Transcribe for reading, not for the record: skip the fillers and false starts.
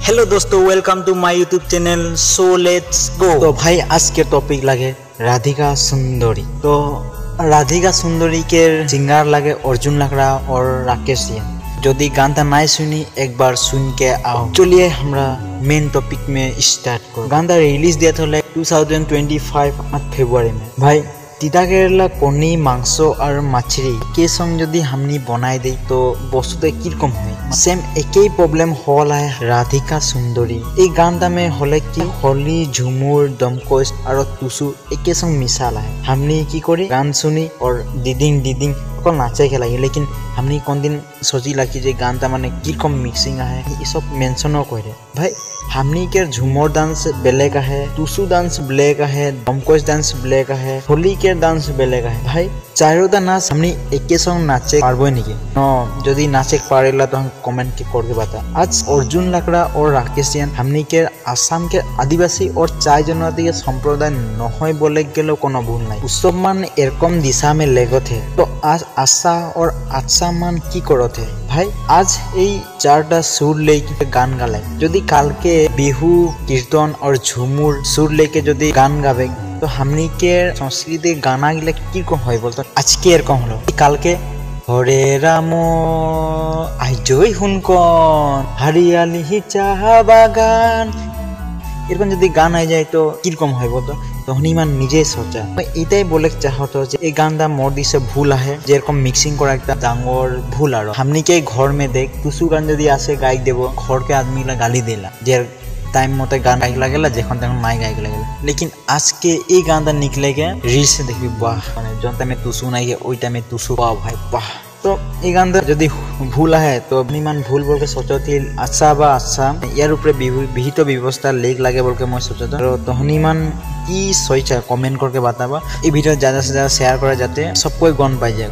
Hello दोस्तों, welcome to my YouTube channel. So let's go. तो भाई आज के टॉपिक लगे राधिका सुंदरी। तो राधिका सुंदरी के सिंगर लगे अर्जुन लकड़ा और राकेश सिंह। यदि गानता नहीं सुनी एक बार सुन के आओ। चलिए हमरा मेन टॉपिक में स्टार्ट करो। गानता रिलीज दिया था 2025 फेब्रुआरी में। भाई তিতা কেৰেলা কণী মাংস আৰু মাছৰি কে সং যদি হামনি বনাই দেই তো বস্তুতে কি রকম হয় সেম একই প্রবলেম হল আয় রাধিকা সুন্দরী। এই গানটা में হলে কি হলি ঝুমুর দমকস আৰু টুসু একে সং মিশাল আয়। হামনি কি করি গান শুনি और ডিডিং को नाचे के लगे, लेकिन हमने कौन दिन सोची लगी जे गानता माने की रकम मिक्सिंग है ये सब मेंशनो करे। भाई हमनी के झूमर डांस बेलेग है, टुसु डांस बेलेग है, दमकस डांस बेलेग है, होली के डांस बेलेग है। भाई चारोटा नाच हमनी एके संग नाचे पारबो नेकी न? यदि नाचे पारेला तो हम कमेंट के करके बता। आज अर्जुन लकड़ा और राकेश सिंह हमनी के आसाम के आदिवासी और चाय जनजाति के संप्रदाय নহয় बोले गेलो कोनो भूल नहीं। उत्सव मान एरकम दिशा में लेगो थे तो आज आशा और आशा मान की करो थे। भाई आज এই চারটা সুর लेके गान गाले। यदि काल के बिहू कीर्तन और झुमुर सुर लेके यदि गान गावे तो हमनी के संस्कृति गाना गिला की रकम হয় বলতো। আজকে এরকম হলো কালকে হরে রাম আইজই হুনকন হরিয়ালি চাহা বাগান এরকম যদি গান আই যায় তো কি রকম হয় বলতো। তো হনুমান নিজে সোচা এটাই বলে চাহতো যে এই গানটা মোর দিছে ভুল আহে যেরকম মিক্সিং করা একটা ডাঙর ভুল। আর हमनी के घर में देख टुसु गान যদি আসে গাই দেব घर के आदमी ला गाली देला जे टाइम मते गान गाई लागेला जखन तखन माई गाई लागेला। लेकिन आज के এই গানটা निकले के रील्स से देखबी वाह মানে যন্তা में टुसु নাই ওই টাইমে टुसु वाह भाई वाह। तो এই গানটা যদি ভুল আহে তো ইমান ভুল বলকে সোচতি আচ্ছা বা আচ্ছা ইয়ার উপরে বিহিত ব্যবস্থা লেগ লাগে বলকে মই সোচত। তো হনুমান কি সইছা কমেন্ট करके बताबा। এই ভিডিও ज्यादा से ज्यादा शेयर करा जाते सब कोई गन पाई जाए।